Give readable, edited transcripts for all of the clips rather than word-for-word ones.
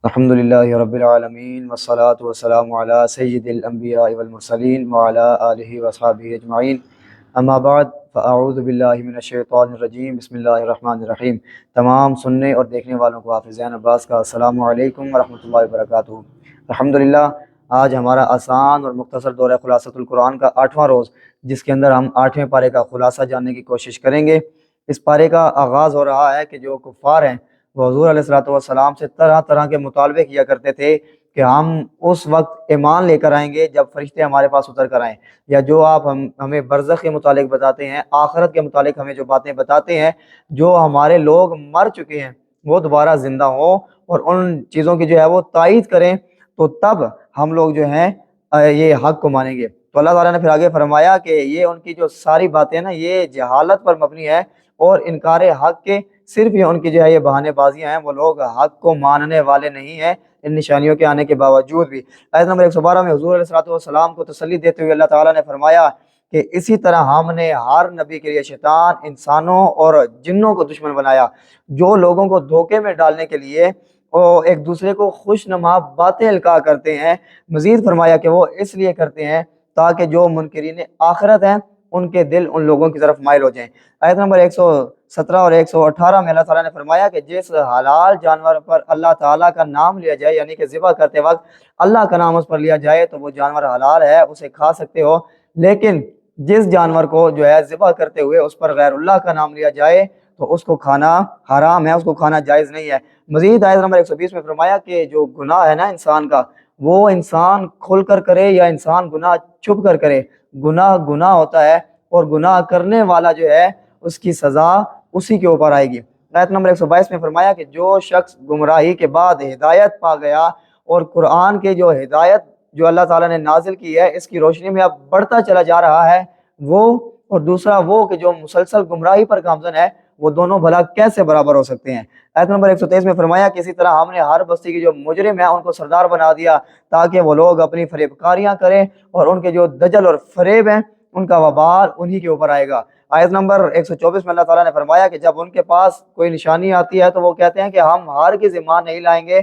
الحمدللہ رب العالمین والصلاة والسلام علی سید الانبیاء والمرسلین وعلی آلہ وصحبہ اجمعین، اما بعد فاعوذ باللہ من الشیطان الرجیم، بسم اللہ الرحمن الرحیم۔ تمام سننے اور دیکھنے والوں کو حافظ زین عباس کا السلام علیکم ورحمۃ اللہ وبرکاتہ۔ الحمدللہ آج ہمارا آسان اور مختصر دورہ خلاصۃ القرآن کا 8واں روز، جس کے اندر ہم 8ویں پارے کا خلاصہ جاننے کی کوشش کریں گے۔ اس پارے کا آغاز ہو رہا ہے کہ جو کفار ہیں وہ حضور علیہ الصلوۃ والسلام سے طرح طرح کے مطالبے کیا کرتے تھے کہ ہم اس وقت ایمان لے کر آئیں گے جب فرشتے ہمارے پاس اتر کر آئیں، یا جو آپ ہمیں برزخ کے متعلق بتاتے ہیں، آخرت کے متعلق ہمیں جو باتیں بتاتے ہیں، جو ہمارے لوگ مر چکے ہیں وہ دوبارہ زندہ ہوں اور ان چیزوں کی جو ہے وہ تائید کریں، تو تب ہم لوگ جو ہیں یہ حق کو مانیں گے۔ تو اللہ تعالیٰ نے پھر آگے فرمایا کہ یہ ان کی جو ساری باتیں نا یہ جہالت پر مبنی ہے اور انکار حق کے صرف یہ ان کی جو ہے یہ بہانے بازیاں ہیں، وہ لوگ حق کو ماننے والے نہیں ہیں ان نشانیوں کے آنے کے باوجود بھی۔ آیت نمبر 112 میں حضور علیہ السلام کو تسلی دیتے ہوئے اللہ تعالیٰ نے فرمایا کہ اسی طرح ہم نے ہر نبی کے لیے شیطان انسانوں اور جنوں کو دشمن بنایا، جو لوگوں کو دھوکے میں ڈالنے کے لیے وہ ایک دوسرے کو خوش نما باتیں القاء کرتے ہیں۔ مزید فرمایا کہ وہ اس لیے کرتے ہیں تاکہ جو منکرین آخرت ہیں ان کے دل ان لوگوں کی طرف مائل ہو جائیں۔ آیت نمبر 117 اور 118 میں اللہ تعالیٰ نے فرمایا کہ جس حلال جانور پر اللہ تعالیٰ کا نام لیا جائے، یعنی کہ ذبح کرتے وقت اللہ کا نام اس پر لیا جائے تو وہ جانور حلال ہے، اسے کھا سکتے ہو، لیکن جس جانور کو جو ہے ذبح کرتے ہوئے اس پر غیر اللہ کا نام لیا جائے تو اس کو کھانا حرام ہے، اس کو کھانا جائز نہیں ہے۔ مزید آیت نمبر 120 میں فرمایا کہ جو گناہ ہے نا انسان کا، وہ انسان کھل کر کرے یا انسان گناہ چھپ کر کرے، گناہ گناہ ہوتا ہے اور گناہ کرنے والا جو ہے اس کی سزا اسی کے اوپر آئے گی۔ آیت نمبر 122 میں فرمایا کہ جو شخص گمراہی کے بعد ہدایت پا گیا اور قرآن کے جو ہدایت جو اللہ تعالیٰ نے نازل کی ہے اس کی روشنی میں اب بڑھتا چلا جا رہا ہے، وہ اور دوسرا وہ کہ جو مسلسل گمراہی پر گامزن ہے، وہ دونوں بھلا کیسے برابر ہو سکتے ہیں۔ آیت نمبر 123 میں فرمایا کہ اسی طرح ہم نے ہر بستی کی جو مجرم ہیں ان کو سردار بنا دیا تاکہ وہ لوگ اپنی فریب کاریاں کریں، اور ان کے جو دجل اور فریب ہیں ان کا وبال انہی کے اوپر آئے گا۔ آیت نمبر 124 میں اللہ تعالیٰ نے فرمایا کہ جب ان کے پاس کوئی نشانی آتی ہے تو وہ کہتے ہیں کہ ہم ہرگز ایمان نہیں لائیں گے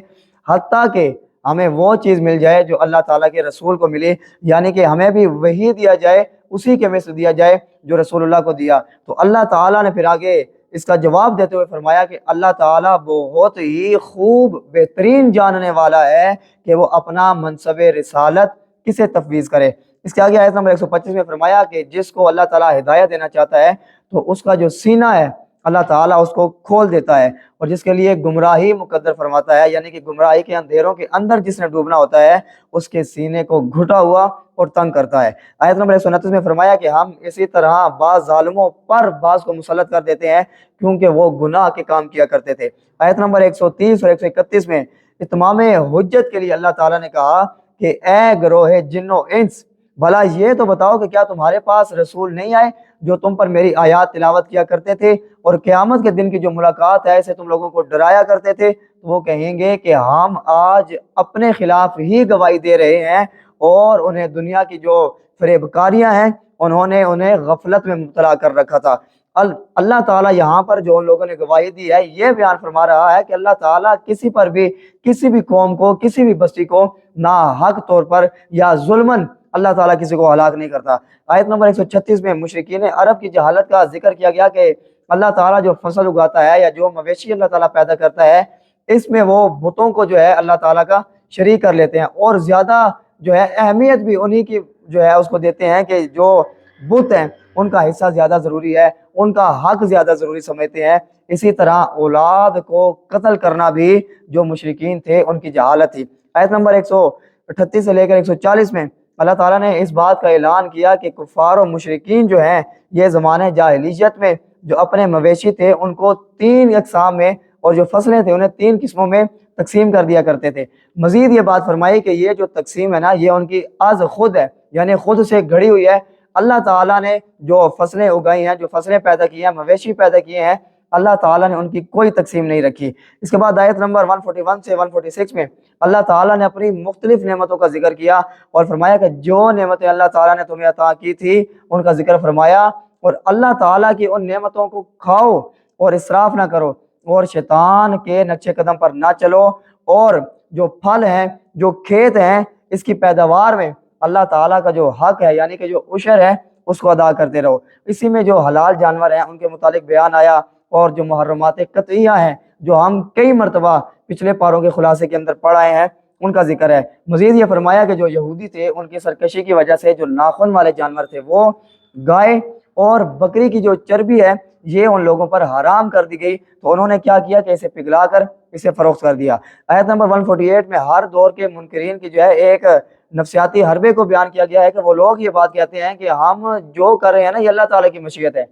حتیٰ کہ ہمیں وہ چیز مل جائے جو اللہ تعالیٰ کے رسول کو ملی، یعنی کہ ہمیں بھی وہی دیا جائے، اسی کے مثل دیا جائے جو رسول اللہ کو دیا۔ تو اللہ تعالیٰ نے پھر آگے اس کا جواب دیتے ہوئے فرمایا کہ اللہ تعالیٰ بہت ہی خوب بہترین جاننے والا ہے کہ وہ اپنا منصب رسالت کسے تفویض کرے۔ اس کے آگے آیت نمبر 125 میں فرمایا کہ جس کو اللہ تعالیٰ ہدایت دینا چاہتا ہے تو اس کا جو سینہ ہے اللہ تعالیٰ اس کو کھول دیتا ہے، اور جس کے لیے گمراہی مقدر فرماتا ہے، یعنی کہ گمراہی کے اندھیروں کے اندر جس نے ڈوبنا ہوتا ہے اس کے سینے کو گھٹا ہوا اور تنگ کرتا ہے۔ آیت نمبر 129 میں فرمایا کہ ہم اسی طرح بعض ظالموں پر بعض کو مسلط کر دیتے ہیں کیونکہ وہ گناہ کے کام کیا کرتے تھے۔ آیت نمبر 130 اور 131 میں اتمام حجت کے لیے اللہ تعالیٰ نے کہا کہ اے گروہ جن و انس، بھلا یہ تو بتاؤ کہ کیا تمہارے پاس رسول نہیں آئے جو تم پر میری آیات تلاوت کیا کرتے تھے اور قیامت کے دن کی جو ملاقات ہے اسے تم لوگوں کو ڈرایا کرتے تھے؟ تو وہ کہیں گے کہ ہم آج اپنے خلاف ہی گواہی دے رہے ہیں، اور انہیں دنیا کی جو فریب کاریاں ہیں انہوں نے انہیں غفلت میں مبتلا کر رکھا تھا۔ اللہ تعالیٰ یہاں پر جو ان لوگوں نے گواہی دی ہے یہ بیان فرما رہا ہے کہ اللہ تعالیٰ کسی پر بھی، کسی بھی قوم کو، کسی بھی بستی کو ناحق طور پر یا ظلماً اللہ تعالیٰ کسی کو ہلاک نہیں کرتا۔ آیت نمبر 136 میں مشرکین عرب کی جہالت کا ذکر کیا گیا کہ اللہ تعالیٰ جو فصل اگاتا ہے یا جو مویشی اللہ تعالیٰ پیدا کرتا ہے اس میں وہ بتوں کو جو ہے اللہ تعالیٰ کا شریک کر لیتے ہیں، اور زیادہ جو ہے اہمیت بھی انہی کی جو ہے اس کو دیتے ہیں کہ جو بت ہیں ان کا حصہ زیادہ ضروری ہے، ان کا حق زیادہ ضروری سمجھتے ہیں۔ اسی طرح اولاد کو قتل کرنا بھی جو مشرکین تھے ان کی جہالت تھی۔ آیت نمبر 138 سے لے کر 140 میں اللہ تعالیٰ نے اس بات کا اعلان کیا کہ کفار و مشرکین جو ہیں یہ زمانے جاہلیت میں جو اپنے مویشی تھے ان کو 3 اقسام میں، اور جو فصلیں تھے انہیں 3 قسموں میں تقسیم کر دیا کرتے تھے۔ مزید یہ بات فرمائی کہ یہ جو تقسیم ہے نا یہ ان کی از خود ہے، یعنی خود سے گھڑی ہوئی ہے۔ اللہ تعالیٰ نے جو فصلیں اگائی ہیں، جو فصلیں پیدا کی ہیں، مویشی پیدا کیے ہیں، اللہ تعالیٰ نے ان کی کوئی تقسیم نہیں رکھی۔ اس کے بعد آیت نمبر 141 سے 146 میں اللہ تعالیٰ نے اپنی مختلف نعمتوں کا ذکر کیا اور فرمایا کہ جو نعمتیں اللہ تعالیٰ نے تمہیں عطا کی تھی ان کا ذکر فرمایا، اور اللہ تعالیٰ کی ان نعمتوں کو کھاؤ اور اسراف نہ کرو، اور شیطان کے نقش قدم پر نہ چلو، اور جو پھل ہیں، جو کھیت ہیں، اس کی پیداوار میں اللہ تعالیٰ کا جو حق ہے یعنی کہ جو عشر ہے اس کو ادا کرتے رہو۔ اسی میں جو حلال جانور ہیں ان کے متعلق بیان آیا، اور جو محرمات قطعیہ ہیں جو ہم کئی مرتبہ پچھلے پاروں کے خلاصے کے اندر پڑھ آئے ہیں ان کا ذکر ہے۔ مزید یہ فرمایا کہ جو یہودی تھے ان کی سرکشی کی وجہ سے جو ناخن والے جانور تھے وہ گائے اور بکری کی جو چربی ہے یہ ان لوگوں پر حرام کر دی گئی، تو انہوں نے کیا کیا کہ اسے پگھلا کر اسے فروخت کر دیا۔ آیت نمبر 148 میں ہر دور کے منکرین کی جو ہے ایک نفسیاتی حربے کو بیان کیا گیا ہے کہ وہ لوگ یہ بات کہتے ہیں کہ ہم جو کر رہے ہیں نا یہ اللہ تعالیٰ کی مشیت ہے،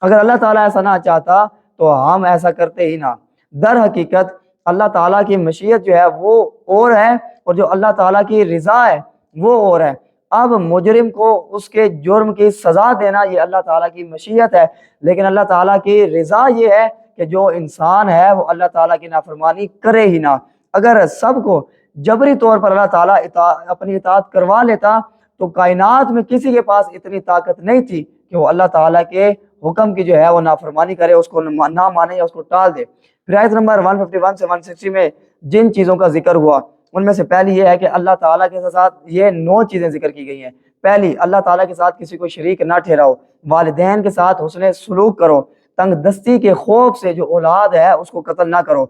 اگر اللہ تعالیٰ ایسا نہ چاہتا تو ہم ایسا کرتے ہی نہ۔ در حقیقت اللہ تعالیٰ کی مشیت جو ہے وہ اور ہے، اور جو اللہ تعالیٰ کی رضا ہے وہ اور ہے۔ اب مجرم کو اس کے جرم کی سزا دینا یہ اللہ تعالیٰ کی مشیت ہے، لیکن اللہ تعالیٰ کی رضا یہ ہے کہ جو انسان ہے وہ اللہ تعالیٰ کی نافرمانی کرے ہی نہ۔ اگر سب کو جبری طور پر اللہ تعالیٰ اپنی اطاعت کروا لیتا تو کائنات میں کسی کے پاس اتنی طاقت نہیں تھی کہ وہ اللہ تعالیٰ کے حکم کی جو ہے وہ نافرمانی کرے، اس کو نہ مانے یا اس کو ٹال دے۔ پھر آیت نمبر 151 سے 160 میں جن چیزوں کا ذکر ہوا ان میں سے پہلی یہ ہے کہ اللہ تعالیٰ کے ساتھ یہ 9 چیزیں ذکر کی گئی ہیں۔ پہلی، اللہ تعالیٰ کے ساتھ کسی کو شریک نہ ٹھہراؤ، والدین کے ساتھ حسن سلوک کرو، تنگ دستی کے خوف سے جو اولاد ہے اس کو قتل نہ کرو،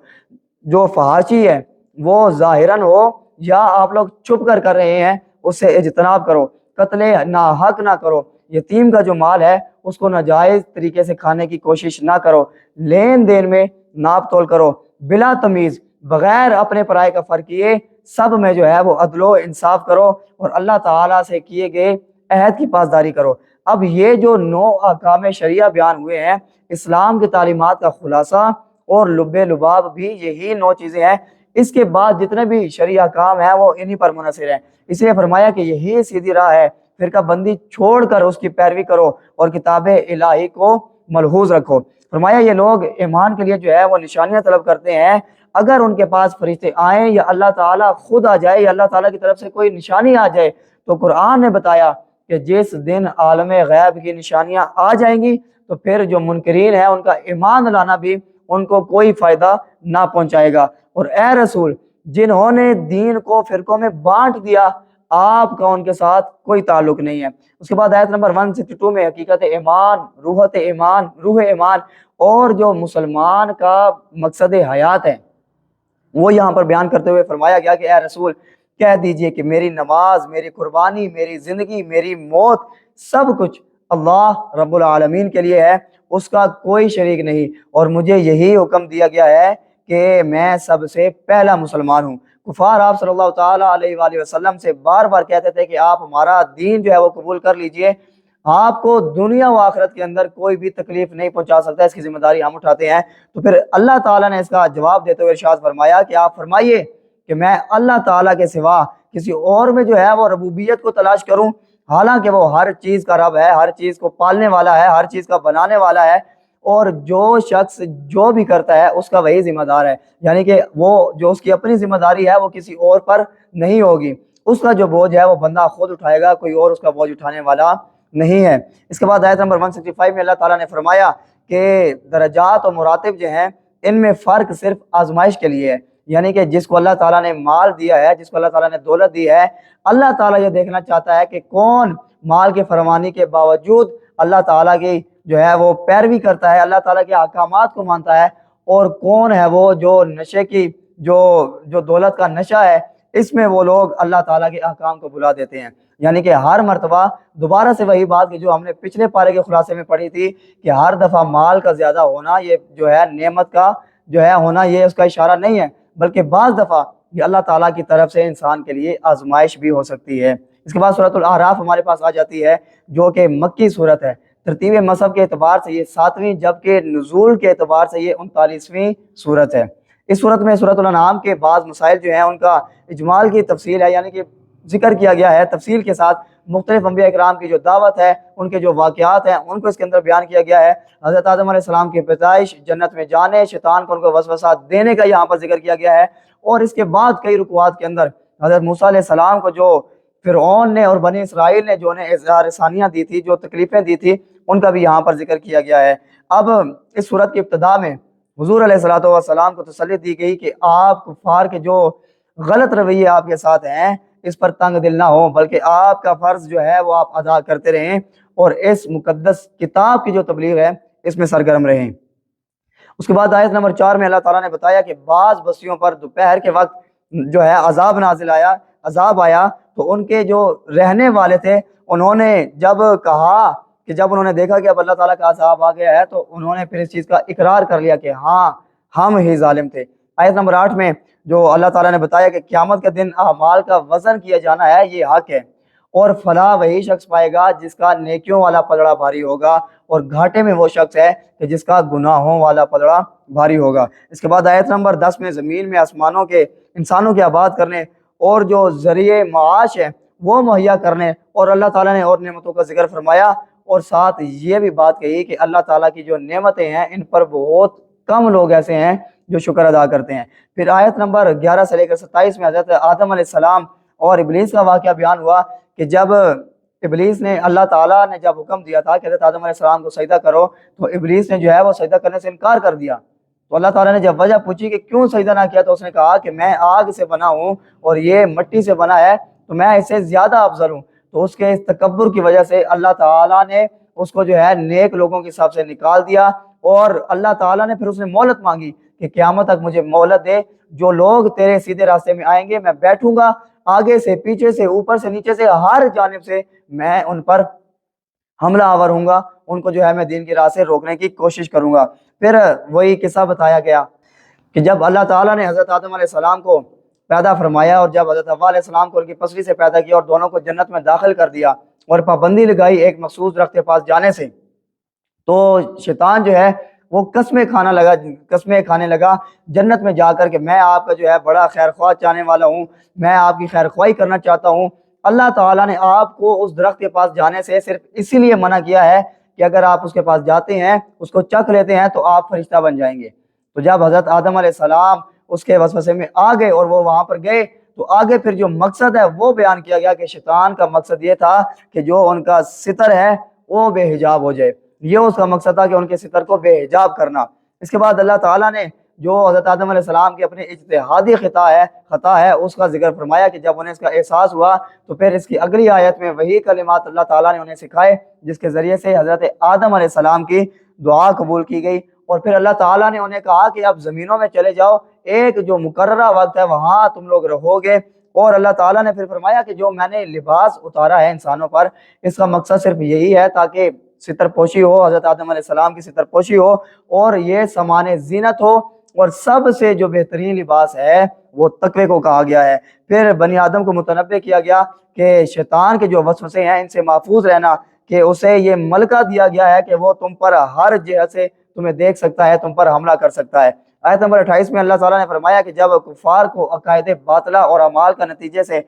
جو فحاشی ہے وہ ظاہراً ہو یا آپ لوگ چھپ کر رہے ہیں اس سے اجتناب کرو، قتل ناحق نہ کرو، یتیم کا جو مال ہے اس کو ناجائز طریقے سے کھانے کی کوشش نہ کرو، لین دین میں ناپ تول کرو، بلا تمیز بغیر اپنے پرائے کا فرق کیے سب میں جو ہے وہ عدل و انصاف کرو، اور اللہ تعالیٰ سے کیے گئے عہد کی پاسداری کرو۔ اب یہ جو 9 احکام شریعہ بیان ہوئے ہیں، اسلام کی تعلیمات کا خلاصہ اور لب لباب بھی یہی 9 چیزیں ہیں۔ اس کے بعد جتنے بھی شریعہ احکام ہیں وہ انہی پر منحصر ہیں، اس لیے فرمایا کہ یہی سیدھی راہ ہے، فرقہ بندی چھوڑ کر اس کی پیروی کرو اور کتاب الہی کو ملحوظ رکھو۔ فرمایا یہ لوگ ایمان کے لیے جو ہے وہ نشانیاں طلب کرتے ہیں، اگر ان کے پاس فرشتے آئیں یا اللہ تعالیٰ خود آ جائے یا اللہ تعالیٰ کی طرف سے کوئی نشانی آ جائے، تو قرآن نے بتایا کہ جس دن عالم غیب کی نشانیاں آ جائیں گی تو پھر جو منکرین ہیں ان کا ایمان لانا بھی ان کو کوئی فائدہ نہ پہنچائے گا۔ اور اے رسول، جنہوں نے دین کو فرقوں میں بانٹ دیا آپ کا ان کے ساتھ کوئی تعلق نہیں ہے۔ اس کے بعد آیت نمبر 162 میں حقیقت ایمان، روحت ایمان، روح ایمان اور جو مسلمان کا مقصد حیات ہے وہ یہاں پر بیان کرتے ہوئے فرمایا گیا کہ اے رسول کہہ دیجئے کہ میری نماز، میری قربانی، میری زندگی، میری موت سب کچھ اللہ رب العالمین کے لیے ہے، اس کا کوئی شریک نہیں، اور مجھے یہی حکم دیا گیا ہے کہ میں سب سے پہلا مسلمان ہوں۔ کفار آپ صلی اللہ تعالیٰ علیہ وآلہ وسلم سے بار بار کہتے تھے کہ آپ ہمارا دین جو ہے وہ قبول کر لیجئے، آپ کو دنیا و آخرت کے اندر کوئی بھی تکلیف نہیں پہنچا سکتا، اس کی ذمہ داری ہم اٹھاتے ہیں۔ تو پھر اللہ تعالیٰ نے اس کا جواب دیتے ہوئے ارشاد فرمایا کہ آپ فرمائیے کہ میں اللہ تعالیٰ کے سوا کسی اور میں جو ہے وہ ربوبیت کو تلاش کروں، حالانکہ وہ ہر چیز کا رب ہے، ہر چیز کو پالنے والا ہے، ہر چیز کا بنانے والا ہے، اور جو شخص جو بھی کرتا ہے اس کا وہی ذمہ دار ہے، یعنی کہ وہ جو اس کی اپنی ذمہ داری ہے وہ کسی اور پر نہیں ہوگی، اس کا جو بوجھ ہے وہ بندہ خود اٹھائے گا، کوئی اور اس کا بوجھ اٹھانے والا نہیں ہے۔ اس کے بعد آیت نمبر 165 میں اللہ تعالیٰ نے فرمایا کہ درجات و مراتب جو ہیں ان میں فرق صرف آزمائش کے لیے ہے، یعنی کہ جس کو اللہ تعالیٰ نے مال دیا ہے، جس کو اللہ تعالیٰ نے دولت دی ہے، اللہ تعالیٰ یہ دیکھنا چاہتا ہے کہ کون مال کے فراوانی کے باوجود اللہ تعالیٰ کی جو ہے وہ پیروی کرتا ہے، اللہ تعالیٰ کے احکامات کو مانتا ہے، اور کون ہے وہ جو نشے کی جو دولت کا نشہ ہے اس میں وہ لوگ اللہ تعالیٰ کے احکام کو بھلا دیتے ہیں۔ یعنی کہ ہر مرتبہ دوبارہ سے وہی بات کہ جو ہم نے پچھلے پارے کے خلاصے میں پڑھی تھی کہ ہر دفعہ مال کا زیادہ ہونا یہ جو ہے نعمت کا جو ہے ہونا یہ اس کا اشارہ نہیں ہے، بلکہ بعض دفعہ یہ اللہ تعالیٰ کی طرف سے انسان کے لیے آزمائش بھی ہو سکتی ہے۔ اس کے بعد سورۃ الاعراف ہمارے پاس آ جاتی ہے جو کہ مکی صورت ہے، ترتیب مصحف کے اعتبار سے یہ 7ویں جبکہ نزول کے اعتبار سے یہ 39ویں صورت ہے۔ اس صورت میں سورۃ الانعام کے بعض مسائل جو ہیں ان کا اجمال کی تفصیل ہے، یعنی کہ ذکر کیا گیا ہے تفصیل کے ساتھ، مختلف انبیاء اکرام کی جو دعوت ہے ان کے جو واقعات ہیں ان کو اس کے اندر بیان کیا گیا ہے، حضرت آدم علیہ السلام کی پیدائش، جنت میں جانے، شیطان کو ان کو وسوسہ دینے کا یہاں پر ذکر کیا گیا ہے، اور اس کے بعد کئی رکوعات کے اندر حضرت موسیٰ علیہ السلام کو جو فرعون نے اور بنی اسرائیل نے جو انہیں اظہار ثانیہ دی تھی، جو تکلیفیں دی تھی، ان کا بھی یہاں پر ذکر کیا گیا ہے۔ اب اس صورت کی ابتدا میں حضور علیہ السلام کو تسلی دی گئی کہ آپ کفار کے جو غلط رویے آپ کے ساتھ ہیں اس پر تنگ دل نہ ہو، بلکہ آپ کا فرض جو ہے وہ آپ ادا کرتے رہیں اور اس مقدس کتاب کی جو تبلیغ ہے اس میں سرگرم رہیں۔ اس کے بعد آیت نمبر 4 میں اللہ تعالیٰ نے بتایا کہ بعض بستیوں پر دوپہر کے وقت جو ہے عذاب آیا تو ان کے جو رہنے والے تھے انہوں نے جب انہوں نے دیکھا کہ اب اللہ تعالیٰ کا عذاب آ گیا ہے تو انہوں نے پھر اس چیز کا اقرار کر لیا کہ ہاں ہم ہی ظالم تھے۔ آیت نمبر 8 میں جو اللہ تعالیٰ نے بتایا کہ قیامت کے دن اعمال کا وزن کیا جانا ہے، یہ حق ہے، اور فلاح وہی شخص پائے گا جس کا نیکیوں والا پلڑا بھاری ہوگا، اور گھاٹے میں وہ شخص ہے کہ جس کا گناہوں والا پلڑا بھاری ہوگا۔ اس کے بعد آیت نمبر 10 میں زمین میں آسمانوں کے انسانوں کے آباد کرنے اور جو ذریعے معاش ہے وہ مہیا کرنے اور اللہ تعالیٰ نے اور نعمتوں کا ذکر فرمایا، اور ساتھ یہ بھی بات کہی کہ اللہ تعالیٰ کی جو نعمتیں ہیں ان پر بہت کم لوگ ایسے ہیں جو شکر ادا کرتے ہیں۔ پھر آیت نمبر 11 سے لے کر 27 میں حضرت آدم علیہ السلام اور ابلیس کا واقعہ بیان ہوا کہ جب ابلیس نے اللہ تعالیٰ نے جب حکم دیا تھا کہ حضرت آدم علیہ السلام کو سجدہ کرو تو ابلیس نے جو ہے وہ سجدہ کرنے سے انکار کر دیا۔ تو اللہ تعالیٰ نے جب وجہ پوچھی کہ کیوں سجدہ نہ کیا تو اس نے کہا کہ میں آگ سے بنا ہوں اور یہ مٹی سے بنا ہے تو میں اس سے زیادہ افضل ہوں۔ تو اس کے اس تکبر کی وجہ سے اللہ تعالیٰ نے اس کو جو ہے نیک لوگوں کے حساب سے نکال دیا، اور اللہ تعالیٰ نے پھر اس نے مہلت مانگی کہ قیامت تک مجھے مہلت دے، جو لوگ تیرے سیدھے راستے میں آئیں گے میں بیٹھوں گا، آگے سے پیچھے سے اوپر سے نیچے سے ہر جانب سے میں ان پر حملہ آور ہوں گا، ان کو جو ہے میں دین کی راہ سے روکنے کی کوشش کروں گا۔ پھر وہی قصہ بتایا گیا کہ جب اللہ تعالیٰ نے حضرت آدم علیہ السلام کو پیدا فرمایا اور جب حضرت حوا علیہ السلام کو ان کی پسلی سے پیدا کیا اور دونوں کو جنت میں داخل کر دیا اور پابندی لگائی ایک مخصوص درخت کے پاس جانے سے، تو شیطان جو ہے وہ قسمیں کھانے لگا جنت میں جا کر کہ میں آپ کا جو ہے بڑا خیر خواہ چاہنے والا ہوں، میں آپ کی خیر خواہی کرنا چاہتا ہوں۔ اللہ تعالیٰ نے آپ کو اس درخت کے پاس جانے سے صرف اسی لیے منع کیا ہے کہ اگر آپ اس کے پاس جاتے ہیں، اس کو چکھ لیتے ہیں تو آپ فرشتہ بن جائیں گے۔ تو جب حضرت آدم علیہ السلام اس کے وسوسے میں آ گئے اور وہ وہاں پر گئے تو آگے پھر جو مقصد ہے وہ بیان کیا گیا کہ شیطان کا مقصد یہ تھا کہ جو ان کا ستر ہے وہ بے حجاب ہو جائے، یہ اس کا مقصد تھا کہ ان کے ستر کو بے حجاب کرنا۔ اس کے بعد اللہ تعالیٰ نے جو حضرت آدم علیہ السلام کی اپنی اجتہادی خطا ہے اس کا ذکر فرمایا کہ جب انہیں اس کا احساس ہوا تو پھر اس کی اگلی آیت میں وہی کلمات اللہ تعالیٰ نے انہیں سکھائے جس کے ذریعے سے حضرت آدم علیہ السلام کی دعا قبول کی گئی، اور پھر اللہ تعالیٰ نے انہیں کہا کہ اب زمینوں میں چلے جاؤ، ایک جو مقررہ وقت ہے وہاں تم لوگ رہو گے، اور اللہ تعالیٰ نے پھر فرمایا کہ جو میں نے لباس اتارا ہے انسانوں پر اس کا مقصد صرف یہی ہے تاکہ ستر پوشی ہو، حضرت آدم علیہ السلام کی ستر پوشی ہو اور یہ سامان زینت ہو، اور سب سے جو بہترین لباس ہے وہ تقوی کو کہا گیا ہے۔ پھر بنی آدم کو متنبہ کیا گیا کہ شیطان کے جو وسوسے ہیں ان سے محفوظ رہنا، کہ اسے یہ ملکہ دیا گیا ہے کہ وہ تم پر ہر جہت سے تمہیں دیکھ سکتا ہے، تم پر حملہ کر سکتا ہے۔ آیت نمبر 28 میں اللہ تعالیٰ نے فرمایا کہ جب کفار کو عقائد باطلہ اور اعمال کا نتیجے سے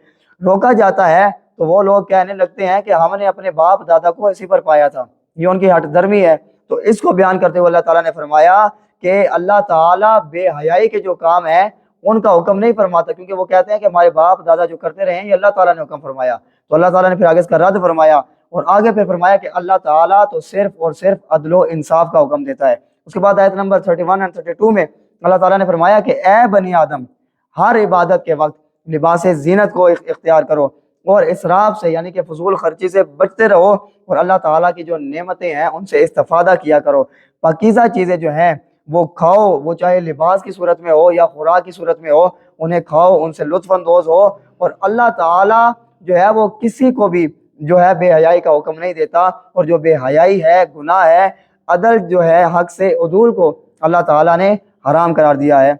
روکا جاتا ہے تو وہ لوگ کہنے لگتے ہیں کہ ہم نے اپنے باپ دادا کو اسی پر پایا تھا، یہ ان کی ہٹ درمی ہے۔ تو اس کو بیان کرتے ہوئے اللہ تعالیٰ نے فرمایا کہ اللہ تعالیٰ بے حیائی کے جو کام ہیں ان کا حکم نہیں فرماتا، کیونکہ وہ کہتے ہیں کہ ہمارے باپ دادا جو کرتے رہے ہیں یہ اللہ تعالیٰ نے حکم فرمایا۔ تو اللہ تعالیٰ نے پھر آگے اس کا رد فرمایا اور آگے پھر فرمایا کہ اللہ تعالیٰ تو صرف اور صرف عدل و انصاف کا حکم دیتا ہے۔ اس کے بعد آیت نمبر 31 اور 32 میں اللہ تعالیٰ نے فرمایا کہ اے بنی آدم، ہر عبادت کے وقت لباس زینت کو اختیار کرو اور اسراف سے یعنی کہ فضول خرچی سے بچتے رہو، اور اللہ تعالیٰ کی جو نعمتیں ہیں ان سے استفادہ کیا کرو۔ پاکیزہ چیزیں جو ہیں وہ کھاؤ، وہ چاہے لباس کی صورت میں ہو یا خوراک کی صورت میں ہو، انہیں کھاؤ، ان سے لطف اندوز ہو، اور اللہ تعالیٰ جو ہے وہ کسی کو بھی جو ہے بے حیائی کا حکم نہیں دیتا، اور جو بے حیائی ہے گناہ ہے، عدل جو ہے حق سے عدول کو اللہ تعالیٰ نے حرام قرار دیا ہے۔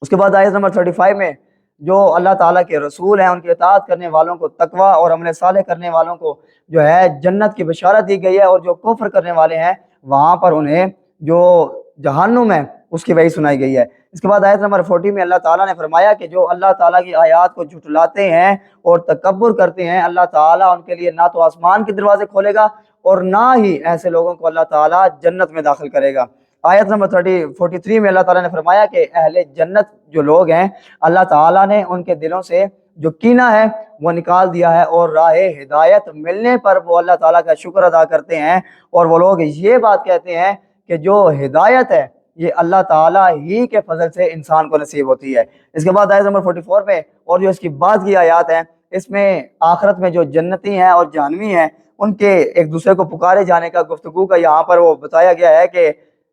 اس کے بعد آیت نمبر 35 میں جو اللہ تعالیٰ کے رسول ہیں ان کی اطاعت کرنے والوں کو تقویٰ اور عمل صالح کرنے والوں کو جو ہے جنت کی بشارت دی گئی ہے، اور جو کفر کرنے والے ہیں وہاں پر انہیں جو جہنم ہے اس کی وحی سنائی گئی ہے۔ اس کے بعد آیت نمبر 40 میں اللہ تعالیٰ نے فرمایا کہ جو اللہ تعالیٰ کی آیات کو جھٹلاتے ہیں اور تکبر کرتے ہیں، اللہ تعالیٰ ان کے لیے نہ تو آسمان کے دروازے کھولے گا اور نہ ہی ایسے لوگوں کو اللہ تعالیٰ جنت میں داخل کرے گا۔ آیت نمبر 43 میں اللہ تعالیٰ نے فرمایا کہ اہل جنت جو لوگ ہیں اللہ تعالیٰ نے ان کے دلوں سے جو کینہ ہے وہ نکال دیا ہے، اور راہ ہدایت ملنے پر وہ اللہ تعالیٰ کا شکر ادا کرتے ہیں، اور وہ لوگ یہ بات کہتے ہیں کہ جو ہدایت ہے یہ اللہ تعالیٰ ہی کے فضل سے انسان کو نصیب ہوتی ہے۔ اس کے بعد آیت نمبر 44 میں اور جو اس کی بعد کی آیات ہیں، اس میں آخرت میں جو جنتی ہیں اور جہنمی ہیں ان کے ایک دوسرے کو پکارے جانے کا، گفتگو کا یہاں پر وہ بتایا گیا ہے کہ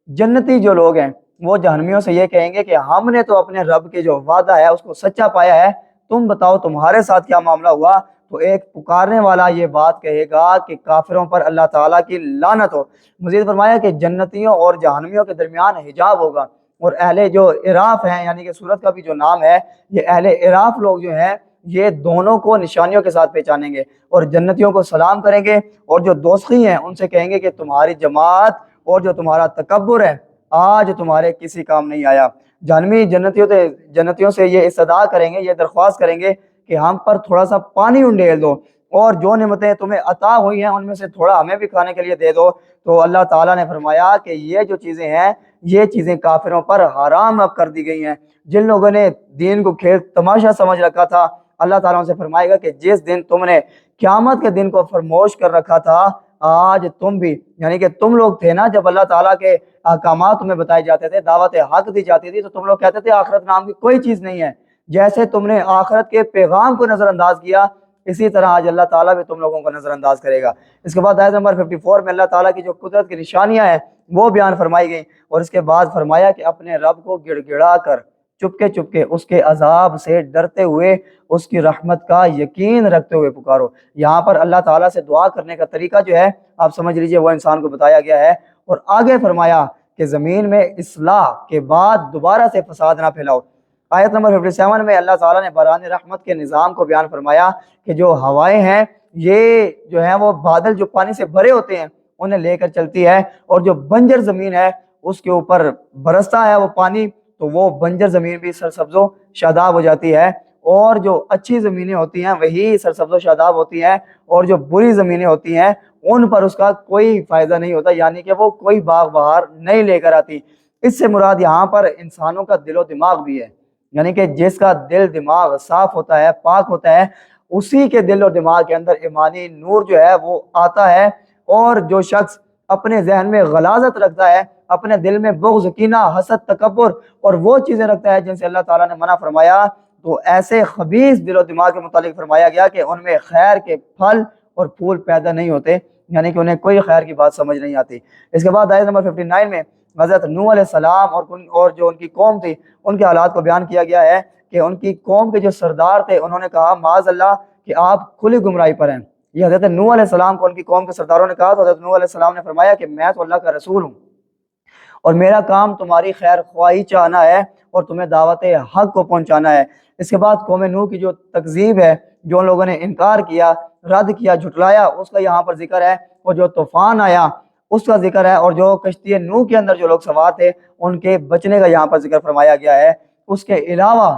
جنتی جو لوگ ہیں وہ جہنمیوں سے یہ کہیں گے کہ ہم نے تو اپنے رب کے جو وعدہ ہے اس کو سچا پایا ہے، تم بتاؤ تمہارے ساتھ کیا معاملہ ہوا۔ تو ایک پکارنے والا یہ بات کہے گا کہ کافروں پر اللہ تعالیٰ کی لعنت ہو۔ مزید فرمایا کہ جنتیوں اور جہنمیوں کے درمیان حجاب ہوگا، اور اہل جو عراف ہیں، یعنی کہ سورت کا بھی جو نام ہے، یہ اہل عراف لوگ جو ہیں یہ دونوں کو نشانیوں کے ساتھ پہچانیں گے اور جنتیوں کو سلام کریں گے، اور جو دوزخی ہیں ان سے کہیں گے کہ تمہاری جماعت اور جو تمہارا تکبر ہے آج تمہارے کسی کام نہیں آیا۔ جہنمی جنتیوں سے یہ استدعا کریں گے، یہ درخواست کریں گے کہ ہم پر تھوڑا سا پانی انڈیل دو، اور جو نعمتیں تمہیں عطا ہوئی ہیں ان میں سے تھوڑا ہمیں بھی کھانے کے لیے دے دو۔ تو اللہ تعالیٰ نے فرمایا کہ یہ جو چیزیں ہیں یہ چیزیں کافروں پر حرام اب کر دی گئی ہیں۔ جن لوگوں نے دین کو کھیل تماشا سمجھ رکھا تھا، اللہ تعالیٰ سے فرمائے گا کہ جس دن تم نے قیامت کے دن کو فرموش کر رکھا تھا، آج تم بھی، یعنی کہ تم لوگ تھے نا جب اللہ تعالیٰ کے احکامات تمہیں بتائے جاتے تھے، دعوت حق دی جاتی تھی، تو تم لوگ کہتے تھے آخرت نام کی کوئی چیز نہیں ہے۔ جیسے تم نے آخرت کے پیغام کو نظر انداز کیا، اسی طرح آج اللہ تعالیٰ بھی تم لوگوں کو نظر انداز کرے گا۔ اس کے بعد آیت نمبر 54 میں اللہ تعالیٰ کی جو قدرت کی نشانیاں ہیں وہ بیان فرمائی گئیں، اور اس کے بعد فرمایا کہ اپنے رب کو گڑ گڑا کر چپکے اس کے عذاب سے ڈرتے ہوئے، اس کی رحمت کا یقین رکھتے ہوئے پکارو۔ یہاں پر اللہ تعالیٰ سے دعا کرنے کا طریقہ جو ہے آپ سمجھ لیجئے وہ انسان کو بتایا گیا ہے، اور آگے فرمایا کہ زمین میں اصلاح کے بعد دوبارہ سے فساد نہ پھیلاؤ۔ آیت نمبر 57 میں اللہ تعالیٰ نے باران رحمت کے نظام کو بیان فرمایا کہ جو ہوائیں ہیں یہ جو ہیں وہ بادل جو پانی سے بھرے ہوتے ہیں انہیں لے کر چلتی ہے، اور جو بنجر زمین ہے اس کے اوپر برستا ہے وہ پانی، تو وہ بنجر زمین بھی سرسبز و شاداب ہو جاتی ہے، اور جو اچھی زمینیں ہوتی ہیں وہی سرسبز و شاداب ہوتی ہیں، اور جو بری زمینیں ہوتی ہیں ان پر اس کا کوئی فائدہ نہیں ہوتا، یعنی کہ وہ کوئی باغ بہار نہیں لے کر آتی۔ اس سے مراد یہاں پر انسانوں کا دل و دماغ بھی ہے، یعنی کہ جس کا دل دماغ صاف ہوتا ہے، پاک ہوتا ہے، اسی کے دل اور دماغ کے اندر ایمانی نور جو ہے وہ آتا ہے۔ اور جو شخص اپنے ذہن میں غلاظت رکھتا ہے، اپنے دل میں بغض، کینہ، حسد، تکبر اور وہ چیزیں رکھتا ہے جن سے اللہ تعالیٰ نے منع فرمایا، تو ایسے خبیث دل و دماغ کے متعلق فرمایا گیا کہ ان میں خیر کے پھل اور پھول پیدا نہیں ہوتے، یعنی کہ انہیں کوئی خیر کی بات سمجھ نہیں آتی۔ اس کے بعد آیت نمبر 59 میں حضرت نوح علیہ السلام اور جو ان کی قوم تھی ان کے حالات کو بیان کیا گیا ہے کہ ان کی قوم کے جو سردار تھے انہوں نے کہا معاذ اللہ کہ آپ کھلی گمراہی پر ہیں۔ یہ حضرت نوح علیہ السلام کو ان کی قوم کے سرداروں نے کہا، تو حضرت نوح علیہ السلام نے فرمایا کہ میں تو اللہ کا رسول ہوں اور میرا کام تمہاری خیر خواہی چاہنا ہے اور تمہیں دعوت حق کو پہنچانا ہے۔ اس کے بعد قوم نوح کی جو تکذیب ہے، جو ان لوگوں نے انکار کیا، رد کیا، جھٹلایا، اس کا یہاں پر ذکر ہے، اور جو طوفان آیا اس کا ذکر ہے، اور جو کشتی نوح کے اندر جو لوگ سوار تھے ان کے بچنے کا یہاں پر ذکر فرمایا گیا ہے۔ اس کے علاوہ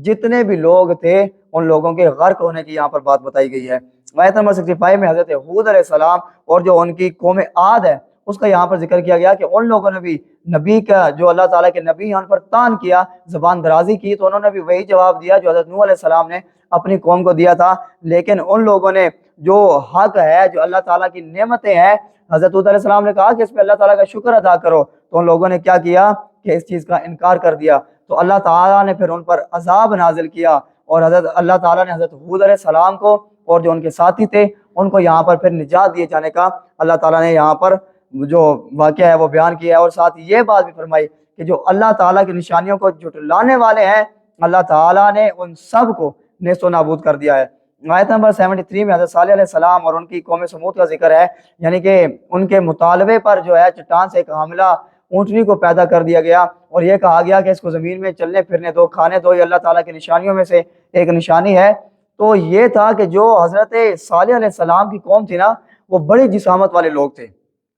جتنے بھی لوگ تھے ان لوگوں کے غرق ہونے کی یہاں پر بات بتائی گئی ہے۔ آیت نمبر 65 میں حضرت ہود علیہ السلام اور جو ان کی قوم عاد ہے اس کا یہاں پر ذکر کیا گیا کہ ان لوگوں نے بھی نبی کا، جو اللہ تعالیٰ کے نبی ہیں، ان پر طعن کیا، زبان درازی کی، تو انہوں نے بھی وہی جواب دیا جو حضرت نوح علیہ السلام نے اپنی قوم کو دیا تھا۔ لیکن ان لوگوں نے جو حق ہے، جو اللہ تعالیٰ کی نعمتیں ہیں، حضرت ہود علیہ السلام نے کہا کہ اس پہ اللہ تعالیٰ کا شکر ادا کرو، تو ان لوگوں نے کیا کیا کہ اس چیز کا انکار کر دیا، تو اللہ تعالیٰ نے پھر ان پر عذاب نازل کیا، اور اللہ تعالیٰ نے حضرت ہود علیہ السلام کو اور جو ان کے ساتھی تھے ان کو یہاں پر پھر نجات دیے جانے کا اللہ تعالیٰ نے یہاں پر جو واقعہ ہے وہ بیان کیا ہے، اور ساتھ یہ بات بھی فرمائی کہ جو اللہ تعالیٰ کی نشانیوں کو جھٹلانے والے ہیں اللہ تعالیٰ نے ان سب کو نیست و نابود کر دیا ہے۔ آیت نمبر 73 میں حضرت صالح علیہ السلام اور ان کی قوم سمود کا ذکر ہے، یعنی کہ ان کے مطالبے پر جو ہے چٹان سے ایک حاملہ اونٹنی کو پیدا کر دیا گیا، اور یہ کہا گیا کہ اس کو زمین میں چلنے پھرنے دو، کھانے دو، یہ اللہ تعالیٰ کی نشانیوں میں سے ایک نشانی ہے۔ تو یہ تھا کہ جو حضرت صالح علیہ السلام کی قوم تھی نا وہ بڑی جسامت والے لوگ تھے۔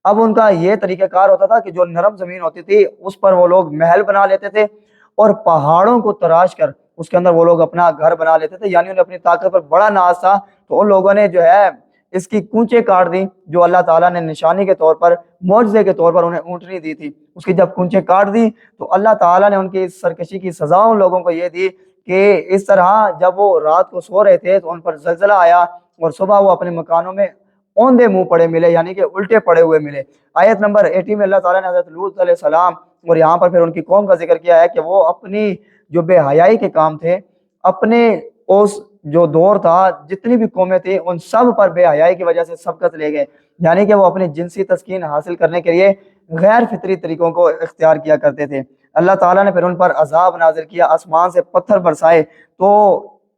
اب ان کا یہ طریقہ کار ہوتا تھا کہ جو نرم زمین ہوتی تھی اس پر وہ لوگ محل بنا لیتے تھے، اور پہاڑوں کو تراش کر اس کے اندر وہ لوگ اپنا گھر بنا لیتے تھے، یعنی انہیں اپنی طاقت پر بڑا ناز تھا، تو ان لوگوں نے جو ہے اس کی کونچیں کاٹ دی، جو اللہ تعالیٰ نے نشانی کے طور پر، معجزے کے طور پر انہیں اونٹنی دی تھی، اس کی جب کونچیں کاٹ دی تو اللہ تعالیٰ نے ان کی اس سرکشی کی سزا ان لوگوں کو یہ دی کہ اس طرح جب وہ رات کو سو رہے تھے تو ان پر زلزلہ آیا، اور صبح وہ اپنے مکانوں میں اوندے منہ پڑے ملے، یعنی کہ الٹے پڑے ہوئے ملے۔ آیت نمبر 80 میں اللہ تعالیٰ نے حضرت لوط علیہ السلام اور یہاں پر پھر ان کی قوم کا ذکر کیا ہے کہ وہ اپنی جو بے حیائی کے کام تھے، اپنے اس جو دور تھا جتنی بھی قومیں تھیں ان سب پر بے حیائی کی وجہ سے سبقت لے گئے، یعنی کہ وہ اپنی جنسی تسکین حاصل کرنے کے لیے غیر فطری طریقوں کو اختیار کیا کرتے تھے۔ اللہ تعالیٰ نے پھر ان پر عذاب نازل کیا، آسمان سے پتھر برسائے تو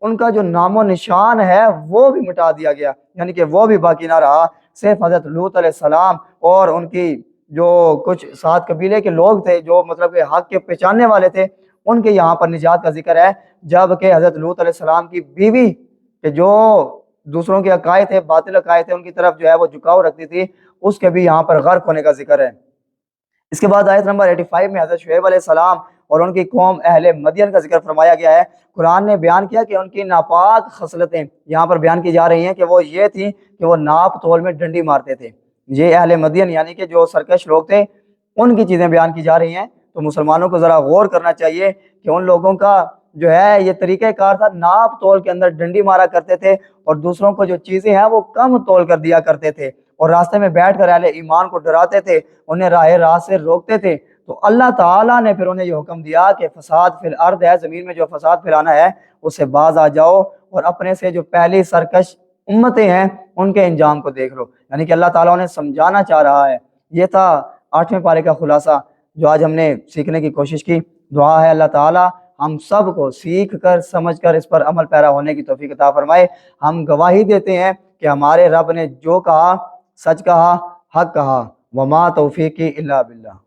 ان کا جو نام و نشان ہے وہ بھی مٹا دیا گیا، یعنی کہ وہ بھی باقی نہ رہا۔ صرف حضرت لوط علیہ السلام اور ان کی جو کچھ سات قبیلے کے لوگ تھے جو مطلب کہ حق کے پہچاننے والے تھے، ان کے یہاں پر نجات کا ذکر ہے، جبکہ حضرت لوط علیہ السلام کی بیوی کہ جو دوسروں کے عقائد تھے، باطل عقائد تھے، ان کی طرف جو ہے وہ جھکاؤ رکھتی تھی، اس کے بھی یہاں پر غرق ہونے کا ذکر ہے۔ اس کے بعد آیت نمبر 85 میں حضرت شعیب علیہ السلام اور ان کی قوم اہل مدین کا ذکر فرمایا گیا ہے۔ قرآن نے بیان کیا کہ ان کی ناپاک خصلتیں یہاں پر بیان کی جا رہی ہیں کہ وہ یہ تھیں کہ وہ ناپ تول میں ڈنڈی مارتے تھے۔ یہ اہل مدین یعنی کہ جو سرکش لوگ تھے ان کی چیزیں بیان کی جا رہی ہیں، تو مسلمانوں کو ذرا غور کرنا چاہیے کہ ان لوگوں کا جو ہے یہ طریقہ کار تھا، ناپ تول کے اندر ڈنڈی مارا کرتے تھے اور دوسروں کو جو چیزیں ہیں وہ کم تول کر دیا کرتے تھے، اور راستے میں بیٹھ کر اہل ایمان کو ڈراتے تھے، انہیں راہ سے روکتے تھے۔ تو اللہ تعالیٰ نے پھر انہیں یہ حکم دیا کہ فساد فی الارض ہے، زمین میں جو فساد پھیلانا ہے اس سے باز آ جاؤ اور اپنے سے جو پہلی سرکش امتیں ہیں ان کے انجام کو دیکھ لو، یعنی کہ اللہ تعالیٰ انہیں سمجھانا چاہ رہا ہے۔ یہ تھا 8ویں پارے کا خلاصہ جو آج ہم نے سیکھنے کی کوشش کی۔ دعا ہے اللہ تعالیٰ ہم سب کو سیکھ کر سمجھ کر اس پر عمل پیرا ہونے کی توفیق عطا فرمائے۔ ہم گواہی دیتے ہیں کہ ہمارے رب نے جو کہا سچ کہا، حق کہا، وما توفیقی الا باللہ۔